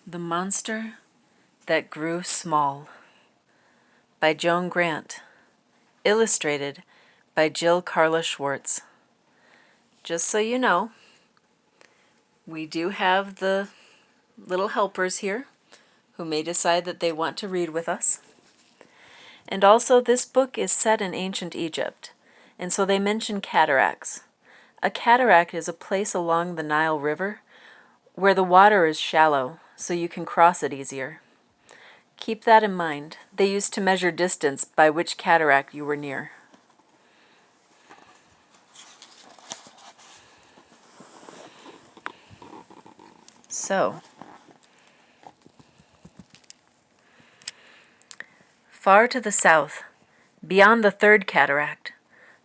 The Monster That Grew Small by Joan Grant, illustrated by Jill Carla Schwartz. Just so you know, we do have the little helpers here who may decide that they want to read with us. And also, this book is set in ancient Egypt, and so they mention cataracts. A cataract is a place along the Nile River where the water is shallow, so you can cross it easier. Keep that in mind. They used to measure distance by which cataract you were near. So, far to the south, beyond the third cataract,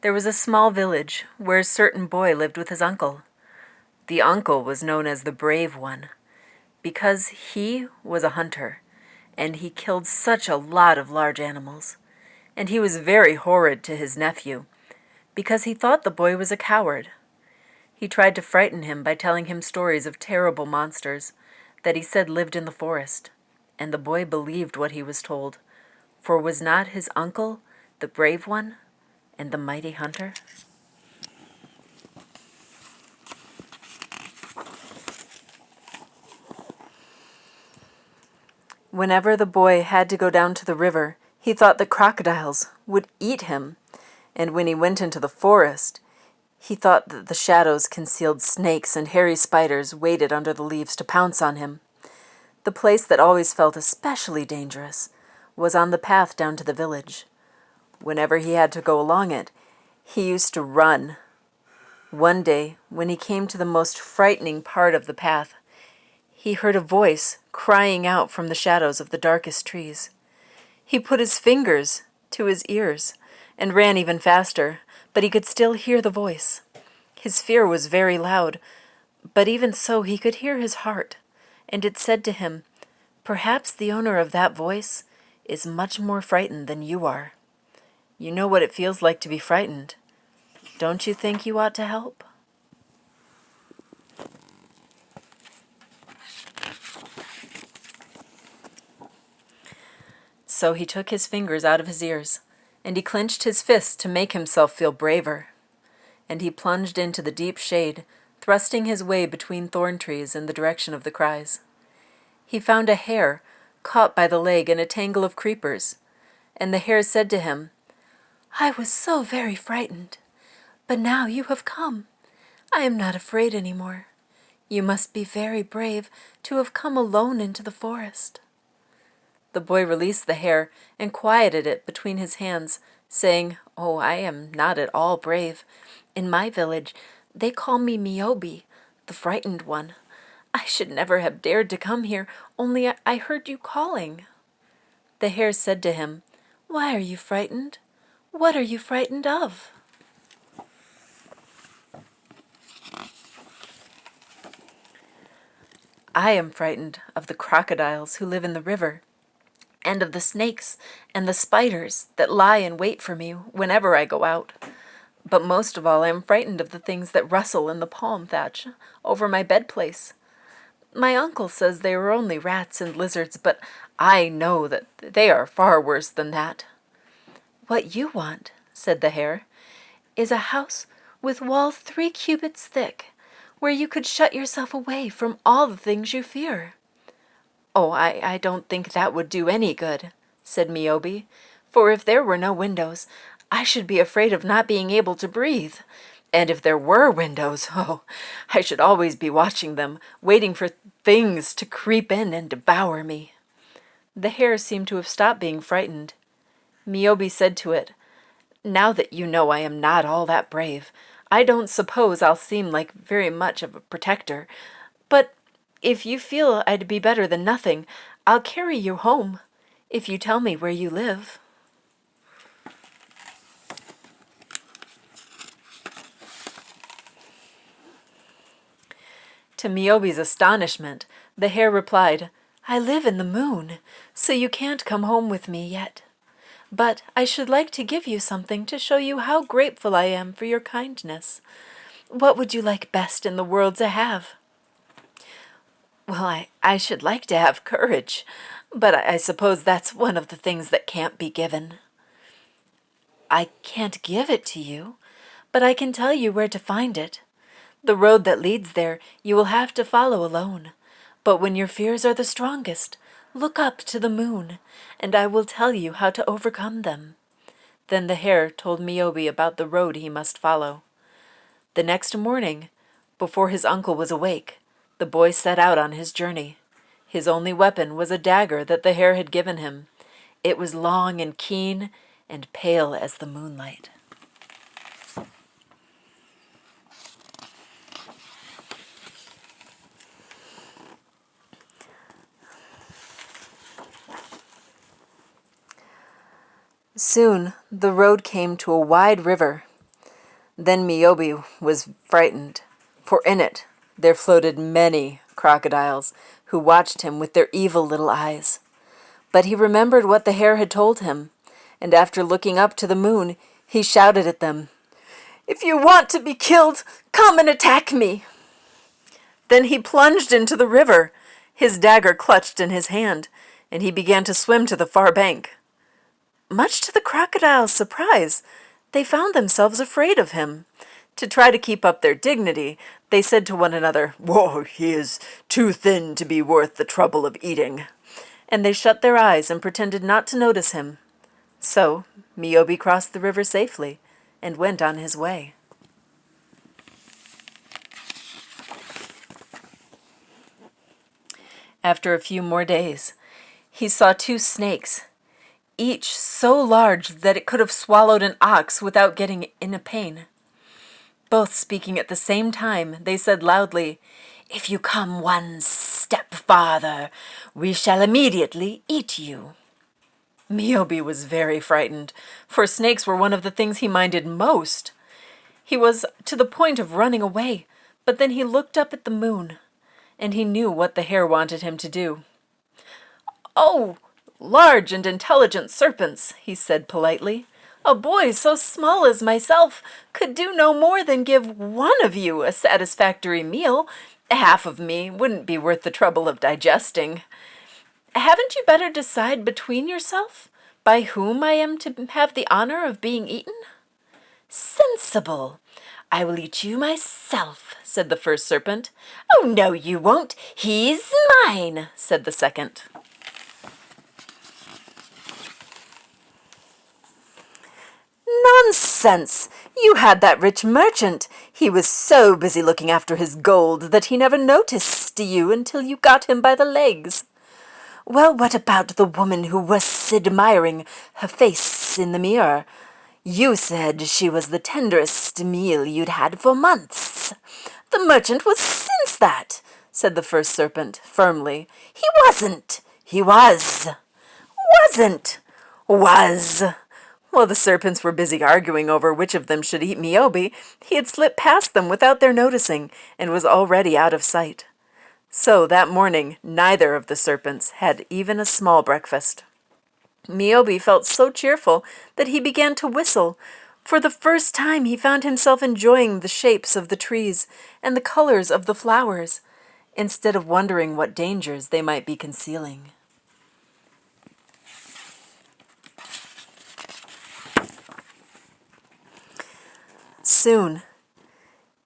there was a small village where a certain boy lived with his uncle. The uncle was known as the Brave One because he was a hunter, and he killed such a lot of large animals. And he was very horrid to his nephew because he thought the boy was a coward. He tried to frighten him by telling him stories of terrible monsters that he said lived in the forest, and the boy believed what he was told, for was not his uncle the Brave One and the mighty hunter? Whenever the boy had to go down to the river, he thought the crocodiles would eat him, and when he went into the forest, he thought that the shadows concealed snakes and hairy spiders waited under the leaves to pounce on him. The place that always felt especially dangerous was on the path down to the village. Whenever he had to go along it, he used to run. One day, when he came to the most frightening part of the path, he heard a voice crying out from the shadows of the darkest trees. He put his fingers to his ears and ran even faster, but he could still hear the voice. His fear was very loud, but even so he could hear his heart, and it said to him, "Perhaps the owner of that voice is much more frightened than you are. You know what it feels like to be frightened. Don't you think you ought to help?" So he took his fingers out of his ears, and he clenched his fists to make himself feel braver. And he plunged into the deep shade, thrusting his way between thorn trees in the direction of the cries. He found a hare caught by the leg in a tangle of creepers, and the hare said to him, "I was so very frightened, but now you have come. I am not afraid any more. You must be very brave to have come alone into the forest." The boy released the hare and quieted it between his hands, saying, "Oh, I am not at all brave. In my village, they call me Miobi, the frightened one. I should never have dared to come here, only I heard you calling." The hare said to him, "Why are you frightened? What are you frightened of?" "I am frightened of the crocodiles who live in the river, and of the snakes and the spiders that lie in wait for me whenever I go out. But most of all I am frightened of the things that rustle in the palm thatch over my bedplace. My uncle says they are only rats and lizards, but I know that they are far worse than that." "What you want," said the hare, "is a house with walls 3 cubits thick, where you could shut yourself away from all the things you fear." "Oh, I don't think that would do any good," said Miobi, "for if there were no windows, I should be afraid of not being able to breathe. And if there were windows, oh, I should always be watching them, waiting for things to creep in and devour me." The hare seemed to have stopped being frightened. Miobi said to it, "Now that you know I am not all that brave, I don't suppose I'll seem like very much of a protector, but if you feel I'd be better than nothing, I'll carry you home, if you tell me where you live." To Miobi's astonishment, the hare replied, "I live in the moon, so you can't come home with me yet. But I should like to give you something to show you how grateful I am for your kindness. What would you like best in the world to have?" Well, I should like to have courage, but I suppose that's one of the things that can't be given. I can't give it to you, but I can tell you where to find it. The road that leads there you will have to follow alone. But when your fears are the strongest, look up to the moon, and I will tell you how to overcome them. Then the hare told Miobi about the road he must follow. The next morning, before his uncle was awake, the boy set out on his journey. His only weapon was a dagger that the hare had given him. It was long and keen and pale as the moonlight. Soon the road came to a wide river. Then Miobi was frightened, for in it there floated many crocodiles who watched him with their evil little eyes. But he remembered what the hare had told him, and after looking up to the moon, he shouted at them, "If you want to be killed, come and attack me!" Then he plunged into the river, his dagger clutched in his hand, and he began to swim to the far bank. Much to the crocodiles' surprise, they found themselves afraid of him. To try to keep up their dignity, they said to one another, "Whoa, he is too thin to be worth the trouble of eating." And they shut their eyes and pretended not to notice him. So Miobi crossed the river safely and went on his way. After a few more days, he saw two snakes, each so large that it could have swallowed an ox without getting in a pain. Both speaking at the same time, they said loudly, "If you come one step farther, we shall immediately eat you." Miobi was very frightened, for snakes were one of the things he minded most. He was to the point of running away, but then he looked up at the moon, and he knew what the hare wanted him to do. "Oh, large and intelligent serpents," he said politely, "a boy so small as myself could do no more than give one of you a satisfactory meal. Half of me wouldn't be worth the trouble of digesting. Haven't you better decide between yourself by whom I am to have the honor of being eaten?" "Sensible! I will eat you myself," said the first serpent. "Oh, no, you won't. He's mine," said the second. "Nonsense! You had that rich merchant. He was so busy looking after his gold that he never noticed you until you got him by the legs." "Well, what about the woman who was admiring her face in the mirror? You said she was the tenderest meal you'd had for months." "The merchant was since that," said the first serpent firmly. "He wasn't." "He was." "Wasn't." "Was." While the serpents were busy arguing over which of them should eat Miobi, he had slipped past them without their noticing and was already out of sight. So that morning neither of the serpents had even a small breakfast. Miobi felt so cheerful that he began to whistle. For the first time he found himself enjoying the shapes of the trees and the colors of the flowers, instead of wondering what dangers they might be concealing. Soon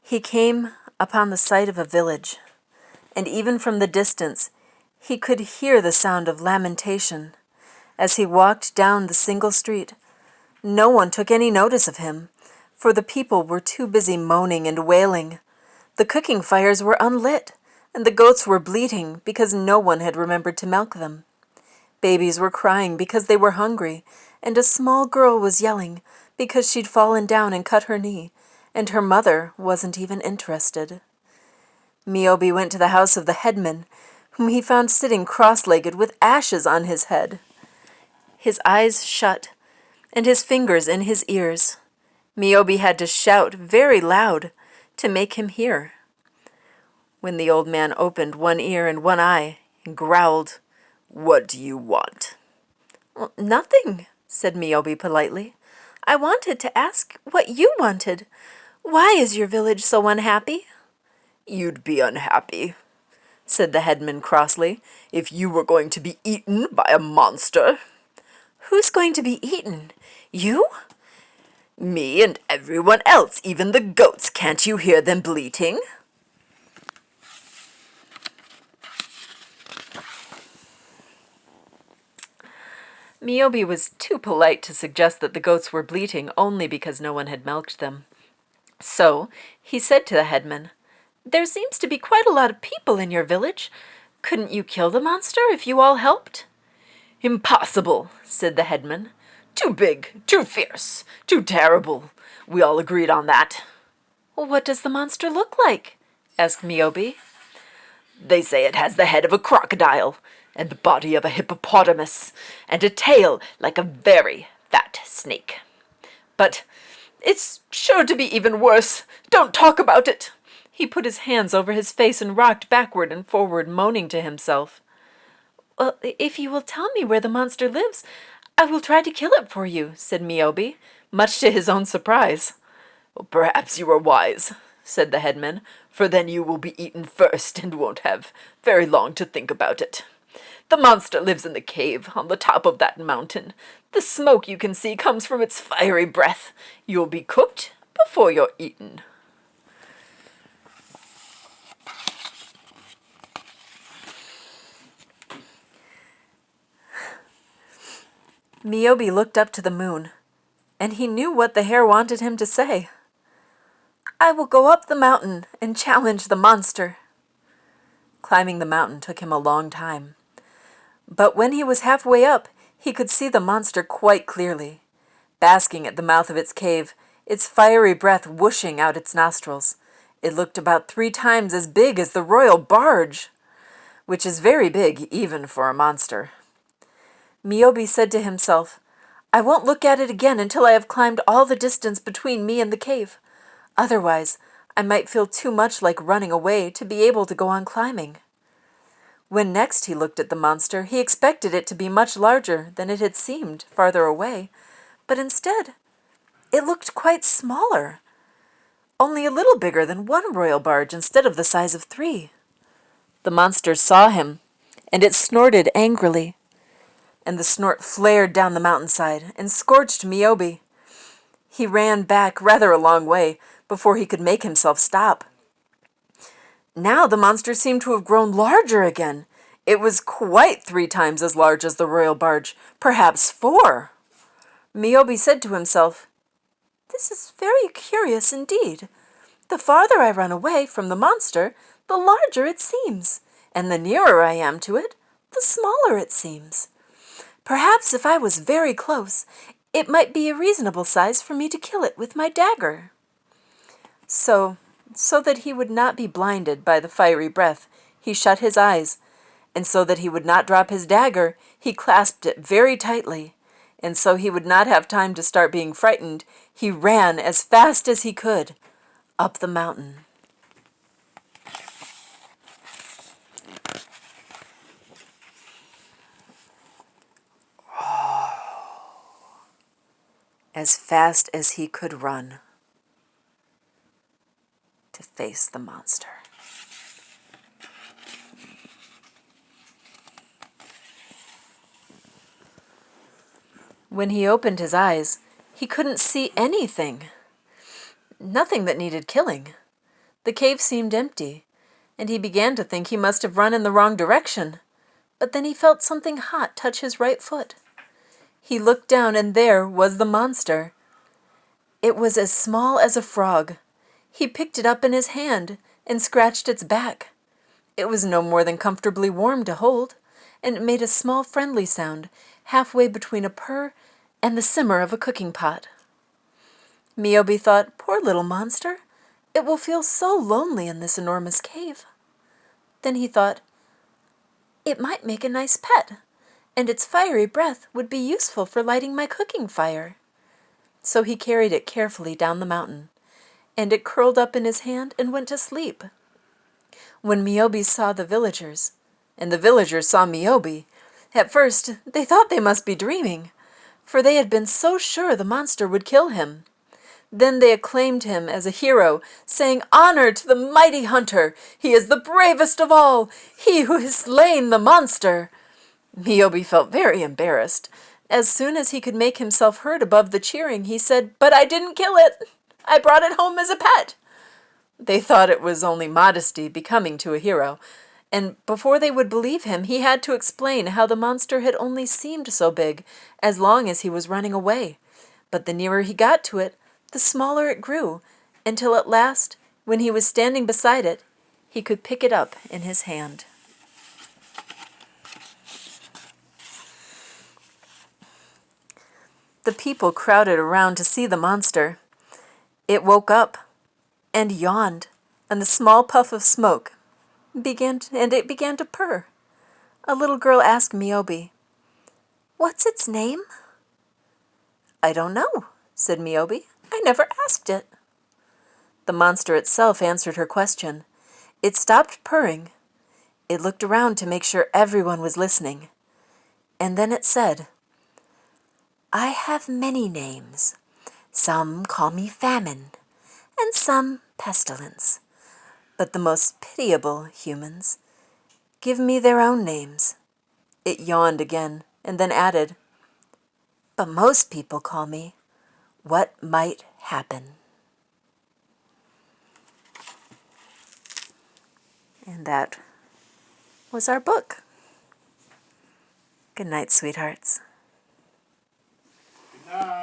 he came upon the site of a village, and even from the distance he could hear the sound of lamentation. As he walked down the single street, no one took any notice of him, for the people were too busy moaning and wailing. The cooking fires were unlit, and the goats were bleating because no one had remembered to milk them. Babies were crying because they were hungry, and a small girl was yelling because she'd fallen down and cut her knee, and her mother wasn't even interested. Miobi went to the house of the headman, whom he found sitting cross-legged with ashes on his head, his eyes shut, and his fingers in his ears. Miobi had to shout very loud to make him hear. When the old man opened one ear and one eye, and growled, "What do you want?" "Nothing," said Miobi politely. "I wanted to ask what you wanted. Why is your village so unhappy?" "You'd be unhappy," said the headman crossly, "if you were going to be eaten by a monster." "Who's going to be eaten? You?" "Me and everyone else, even the goats. Can't you hear them bleating?" Miyobi was too polite to suggest that the goats were bleating only because no one had milked them. So he said to the headman, "There seems to be quite a lot of people in your village. Couldn't you kill the monster if you all helped?" "Impossible," said the headman. "Too big, too fierce, too terrible. We all agreed on that." "What does the monster look like?" asked Miyobi. "They say it has the head of a crocodile, and the body of a hippopotamus, and a tail like a very fat snake. But it's sure to be even worse. Don't talk about it." He put his hands over his face and rocked backward and forward, moaning to himself. "Well, if you will tell me where the monster lives, I will try to kill it for you," said Miyobi, much to his own surprise. "Perhaps you are wise," said the headman, "for then you will be eaten first and won't have very long to think about it. The monster lives in the cave on the top of that mountain. The smoke you can see comes from its fiery breath. You'll be cooked before you're eaten." Miyobi looked up to the moon, and he knew what the hare wanted him to say. "I will go up the mountain and challenge the monster." Climbing the mountain took him a long time. But when he was halfway up, he could see the monster quite clearly, basking at the mouth of its cave, its fiery breath whooshing out its nostrils. It looked about 3 times as big as the royal barge, which is very big even for a monster. Miyobi said to himself, "I won't look at it again until I have climbed all the distance between me and the cave. Otherwise, I might feel too much like running away to be able to go on climbing." When next he looked at the monster, he expected it to be much larger than it had seemed farther away, but instead, it looked quite smaller, only a little bigger than 1 royal barge instead of the size of 3. The monster saw him, and it snorted angrily, and the snort flared down the mountainside and scorched Miyobi. He ran back rather a long way before he could make himself stop. Now the monster seemed to have grown larger again. It was quite 3 times as large as the royal barge, perhaps 4. Miyobi said to himself, "This is very curious indeed. The farther I run away from the monster, the larger it seems, and the nearer I am to it, the smaller it seems. Perhaps if I was very close, it might be a reasonable size for me to kill it with my dagger." So that he would not be blinded by the fiery breath, he shut his eyes, and so that he would not drop his dagger, he clasped it very tightly, and so he would not have time to start being frightened, he ran as fast as he could up the mountain. As fast as he could run to face the monster. When he opened his eyes, he couldn't see anything. Nothing that needed killing. The cave seemed empty, and he began to think he must have run in the wrong direction. But then he felt something hot touch his right foot. He looked down, and there was the monster. It was as small as a frog. He picked it up in his hand and scratched its back. It was no more than comfortably warm to hold, and it made a small friendly sound, halfway between a purr and the simmer of a cooking pot. Miyobi thought, "Poor little monster, it will feel so lonely in this enormous cave." Then he thought, "It might make a nice pet, and its fiery breath would be useful for lighting my cooking fire." So he carried it carefully down the mountain, and it curled up in his hand and went to sleep. When Miyobi saw the villagers, and the villagers saw Miyobi, at first they thought they must be dreaming, for they had been so sure the monster would kill him. Then they acclaimed him as a hero, saying, "Honor to the mighty hunter! He is the bravest of all! He who has slain the monster!" Niobe felt very embarrassed. As soon as he could make himself heard above the cheering, he said, "But I didn't kill it! I brought it home as a pet!" They thought it was only modesty becoming to a hero, and before they would believe him, he had to explain how the monster had only seemed so big as long as he was running away. But the nearer he got to it, the smaller it grew, until at last, when he was standing beside it, he could pick it up in his hand. The people crowded around to see the monster. It woke up and yawned, and the small puff of smoke began to purr. A little girl asked Niobe, "What's its name?" "I don't know," said Niobe. "I never asked it." The monster itself answered her question. It stopped purring. It looked around to make sure everyone was listening. And then it said, "I have many names. Some call me Famine, and some Pestilence. But the most pitiable humans give me their own names." It yawned again, and then added, "But most people call me What Might Happen." And that was our book. Good night, sweethearts. Good night.